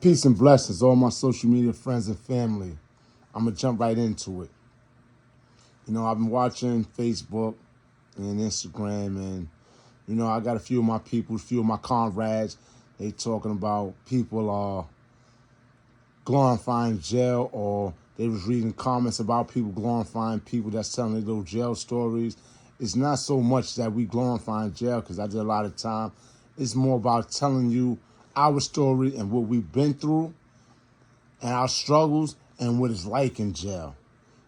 Peace and blessings, all my social media friends and family. I'm going to jump right into it. I've been watching Facebook and Instagram, and, I got a few of my people, a few of my comrades. They talking about people are glorifying jail, or they was reading comments about people glorifying people that's telling their little jail stories. It's not so much that we glorifying jail, because I did a lot of time. It's more about telling you our story and what we've been through and our struggles and what it's like in jail.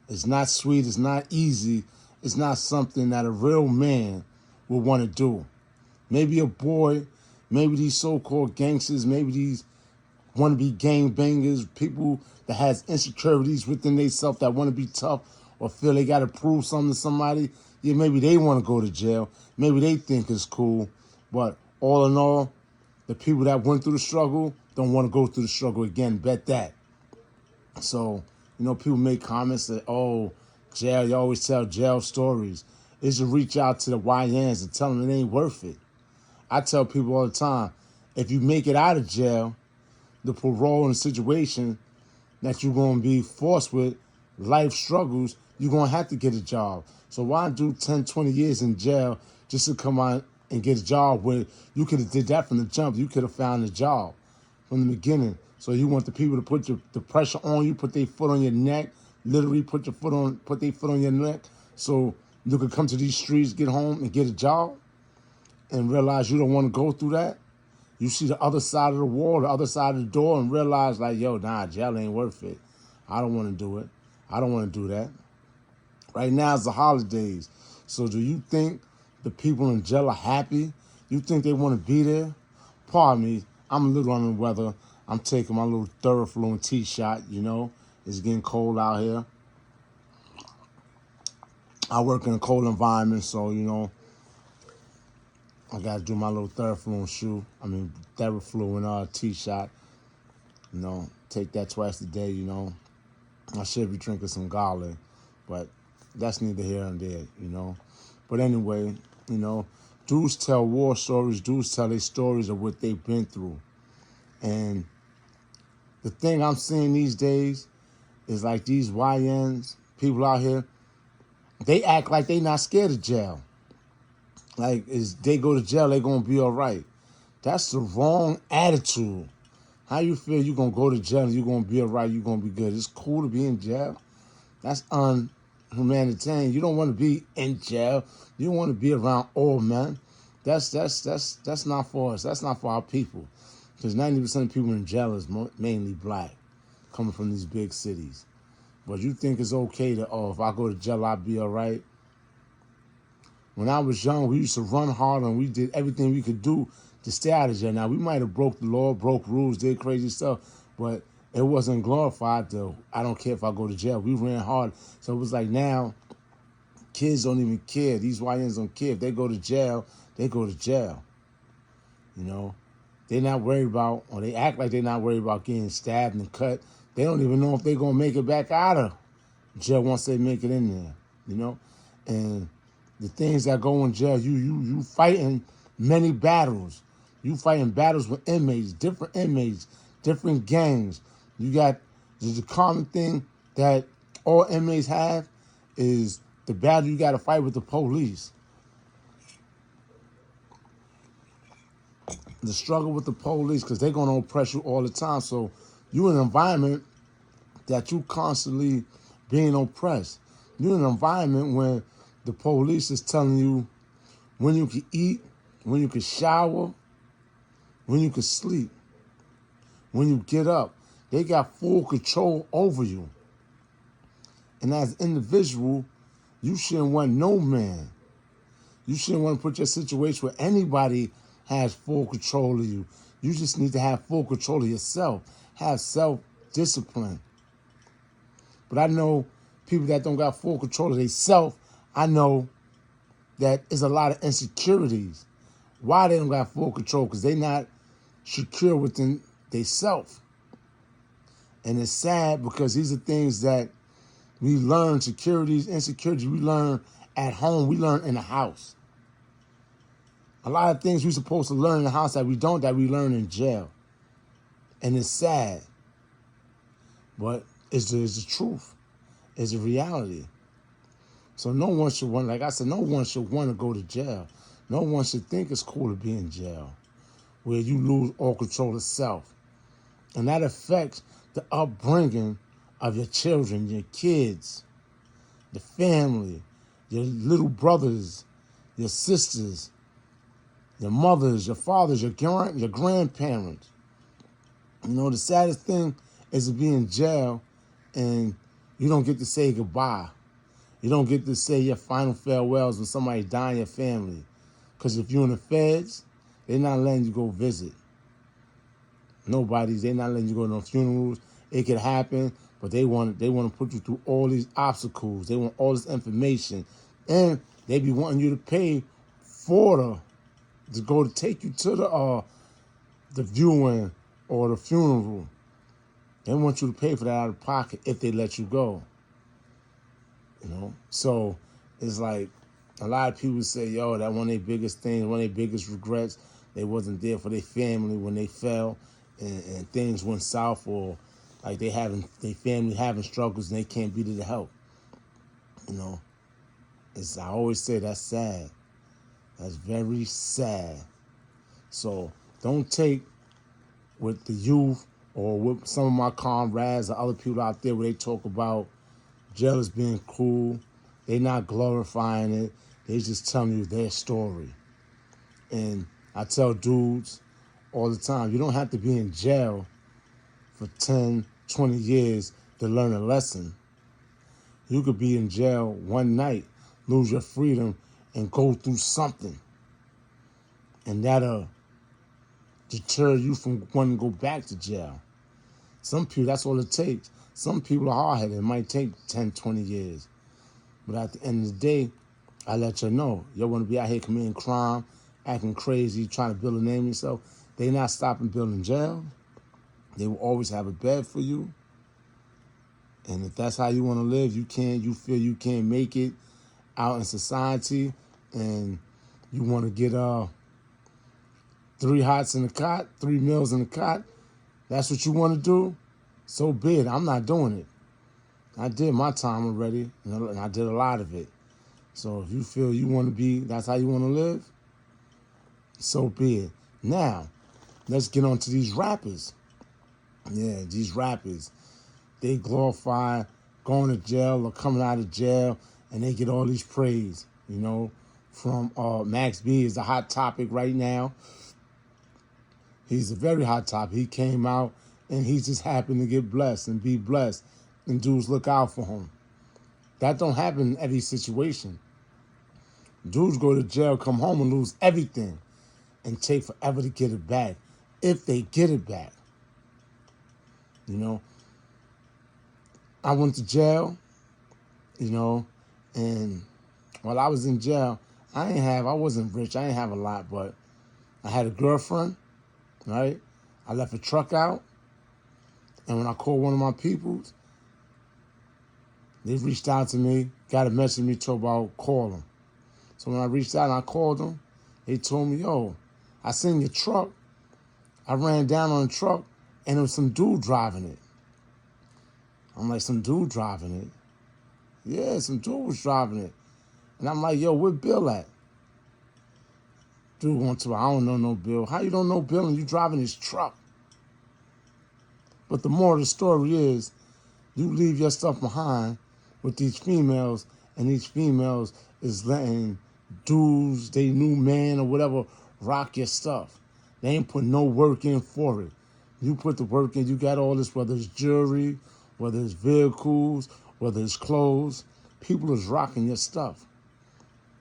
It's not sweet. It's not easy. It's not something that a real man would want to do. Maybe a boy, maybe these so-called gangsters, maybe these want-to-be gangbangers, people that has insecurities within themselves that want to be tough or feel they got to prove something to somebody. Yeah, maybe they want to go to jail. Maybe they think it's cool. But all in all, the people that went through the struggle don't want to go through the struggle again. Bet that. So, people make comments that, oh, jail, you always tell jail stories. It's to reach out to the YNs and tell them it ain't worth it. I tell people all the time, if you make it out of jail, the parole and the situation that you're going to be forced with, life struggles, you're going to have to get a job. So why do 10, 20 years in jail just to come out and get a job where you could have did that from the jump? You could have found a job from the beginning. So you want the people to put the pressure on you, put their foot on your neck, literally put their foot on your neck, so you could come to these streets, get home, and get a job, and realize you don't want to go through that. You see the other side of the wall, the other side of the door, and realize like, yo, nah, jail ain't worth it. I don't want to do it. I don't want to do that. Right now it's the holidays. So do you think the people in jail are happy? You think they want to be there? Pardon me, I'm a little under the weather. I'm taking my little Theraflu tea shot, It's getting cold out here. I work in a cold environment, so, I got to do my little Theraflu and tea shot. Take that twice a day, I should be drinking some garlic, but that's neither here nor there, But anyway, dudes tell war stories. Dudes tell their stories of what they've been through. And the thing I'm seeing these days is like these YNs, people out here, they act like they not scared of jail. Like, if they go to jail, they going to be all right. That's the wrong attitude. How you feel you going to go to jail and you going to be all right, you going to be good? It's cool to be in jail. That's unhumanitarian. You don't want to be in jail. You don't want to be around old men. That's not for us. That's not for our people. Because 90% of people in jail is mainly black, coming from these big cities. But you think it's okay to, if I go to jail, I'll be all right? When I was young, we used to run hard and we did everything we could do to stay out of jail. Now, we might have broke the law, broke rules, did crazy stuff, but it wasn't glorified though. I don't care if I go to jail. We ran hard. So it was like now, kids don't even care. These YNs don't care. If they go to jail, they go to jail. They're not worried about, or they act like they're not worried about getting stabbed and cut. They don't even know if they're going to make it back out of jail once they make it in there, And the things that go in jail, you fighting many battles. You fighting battles with inmates, different gangs. You got the common thing that all inmates have is the battle you got to fight with the police. The struggle with the police, because they're going to oppress you all the time. So you're in an environment that you constantly being oppressed. You're in an environment where the police is telling you when you can eat, when you can shower, when you can sleep, when you get up. They got full control over you. And as an individual, you shouldn't want no man. You shouldn't want to put your situation where anybody has full control of you. You just need to have full control of yourself. Have self-discipline. But I know people that don't got full control of themselves, I know that there's a lot of insecurities. Why they don't got full control? Because they not secure within themselves. And it's sad because these are things that we learn, securities, insecurities, we learn at home, we learn in the house. A lot of things we're supposed to learn in the house that we learn in jail. And it's sad, but it's the truth. It's a reality. So no one should want, like I said, no one should want to go to jail. No one should think it's cool to be in jail, where you lose all control of self. And that affects the upbringing of your children, your kids, the family, your little brothers, your sisters, your mothers, your fathers, your grandparents. You know, the saddest thing is to be in jail and you don't get to say goodbye. You don't get to say your final farewells when somebody die in your family. Because if you're in the feds, they're not letting you go visit. They're not letting you go to no funerals. It could happen, but they want to put you through all these obstacles. They want all this information. And they be wanting you to pay to take you to the viewing or the funeral. They want you to pay for that out of pocket if they let you go. You know? So it's like a lot of people say, yo, that one of their biggest things, one of their biggest regrets, they wasn't there for their family when they fell and things went south, or like their family having struggles and they can't be there to help. You know? I always say that's sad. That's very sad. So don't take with the youth or with some of my comrades or other people out there where they talk about jail as being cool. They're not glorifying it. They just telling you their story. And I tell dudes all the time, you don't have to be in jail for 10, 20 years to learn a lesson. You could be in jail one night, lose your freedom, and go through something. And that'll deter you from wanting to go back to jail. Some people, that's all it takes. Some people are hard-headed. It might take 10, 20 years. But at the end of the day, I let you know, you want to be out here committing crime, acting crazy, trying to build a name yourself. They not stopping building jail. They will always have a bed for you. And if that's how you want to live, you feel you can't make it out in society, and you want to get 3 hots in the cot, 3 meals in the cot, that's what you want to do, so be it. I'm not doing it. I did my time already, and I did a lot of it. So if you feel you want to be, that's how you want to live, so be it. Now, let's get on to these rappers. Yeah, these rappers, they glorify going to jail or coming out of jail, and they get all these praise, you know, from Max B is a hot topic right now. He's a very hot topic. He came out, and he just happened to get blessed and be blessed, and dudes look out for him. That don't happen in every situation. Dudes go to jail, come home, and lose everything, and take forever to get it back, if they get it back. You know, I went to jail, you know, and while I was in jail, I wasn't rich. I didn't have a lot, but I had a girlfriend, right? I left a truck out, and when I called one of my peoples, they reached out to me, got a message me, told about call them. So when I reached out and I called them, they told me, yo, I seen your truck. I ran down on the truck, and there was some dude driving it. I'm like, some dude driving it? Yeah, some dude was driving it. And I'm like, yo, where Bill at? Dude went to, I don't know no Bill. How you don't know Bill and you driving his truck? But the moral of the story is, you leave your stuff behind with these females, and these females is letting dudes, they new man or whatever, rock your stuff. They ain't put no work in for it. You put the work in, you got all this, whether it's jewelry, whether it's vehicles, whether it's clothes, people is rocking your stuff.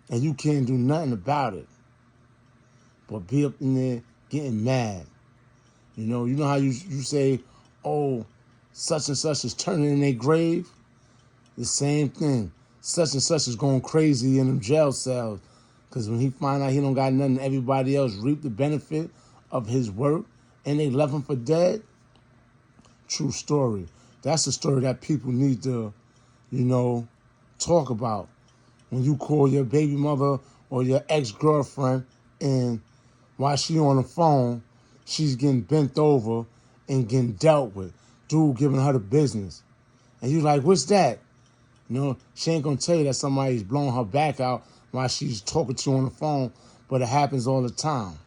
And you can't do nothing about it. But be up in there getting mad. You know how you say, oh, such and such is turning in their grave? The same thing. Such and such is going crazy in them jail cells. Because when he find out he don't got nothing, everybody else reap the benefit of his work, and they left him for dead. True story. That's the story that people need to, talk about. When you call your baby mother or your ex-girlfriend, and while she on the phone, she's getting bent over and getting dealt with. Dude giving her the business. And you like, what's that? You know, she ain't gonna tell you that somebody's blowing her back out while she's talking to you on the phone, but it happens all the time.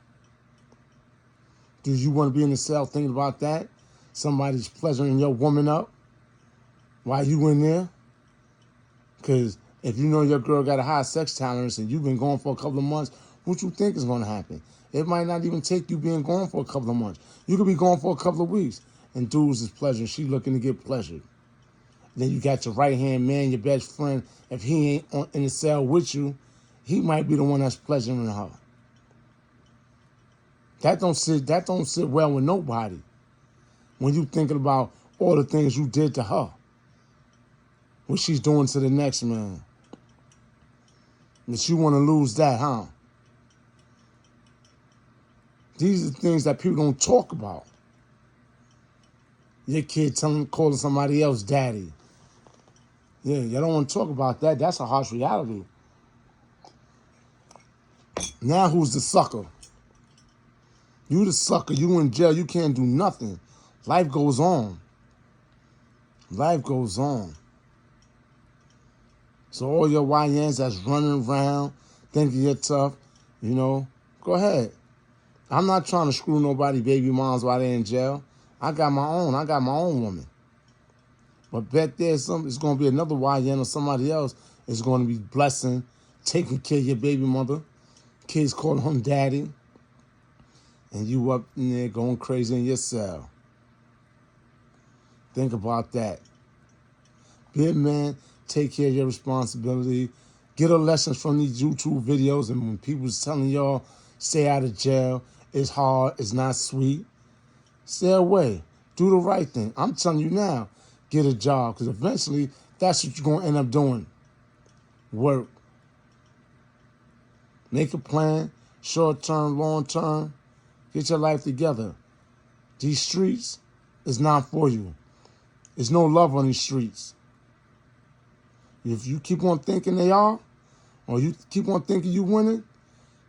Do you want to be in the cell thinking about that? Somebody's pleasuring your woman up while you in there? Because if you know your girl got a high sex tolerance and you've been going for a couple of months, what you think is going to happen? It might not even take you being gone for a couple of months. You could be gone for a couple of weeks, and dudes is pleasuring. She looking to get pleasured. Then you got your right-hand man, your best friend. If he ain't in the cell with you, he might be the one that's pleasuring her. That don't sit well with nobody when you thinking about all the things you did to her, what she's doing to the next man. That you want to lose that, huh? These are things that people don't talk about. Your kid calling somebody else daddy. Yeah, you don't want to talk about that. That's a harsh reality. Now who's the sucker? You the sucker. You in jail. You can't do nothing. Life goes on. Life goes on. So all your YNs that's running around thinking you're tough, you know, go ahead. I'm not trying to screw nobody baby moms while they're in jail. I got my own. I got my own woman. But bet there's it's going to be another YN or somebody else is going to be blessing, taking care of your baby mother. Kids calling him daddy. And you up in there going crazy in your cell. Think about that. Be a man. Take care of your responsibility. Get a lesson from these YouTube videos. And when people's telling y'all, stay out of jail, it's hard, it's not sweet, stay away. Do the right thing. I'm telling you now, get a job. Because eventually, that's what you're going to end up doing. Work. Make a plan. Short term, long term. Get your life together. These streets is not for you. There's no love on these streets. If you keep on thinking they are, or you keep on thinking you winning,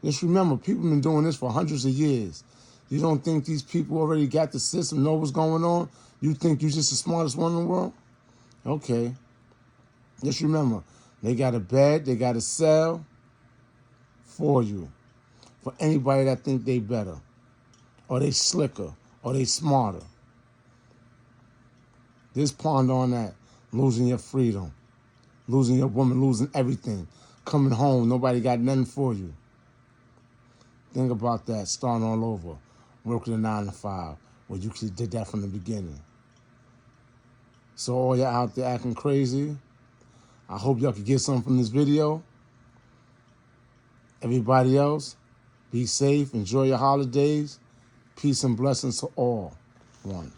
just remember, people have been doing this for hundreds of years. You don't think these people already got the system, know what's going on? You think you're just the smartest one in the world? Okay. Just remember, they got a bed, they got a cell for you. For anybody that think they better, or they slicker, or they smarter. Just ponder on that. Losing your freedom. Losing your woman, losing everything. Coming home, nobody got nothing for you. Think about that, starting all over. Working a 9 to 5, where you did that from the beginning. So all y'all out there acting crazy, I hope y'all could get something from this video. Everybody else, be safe, enjoy your holidays. Peace and blessings to all. One.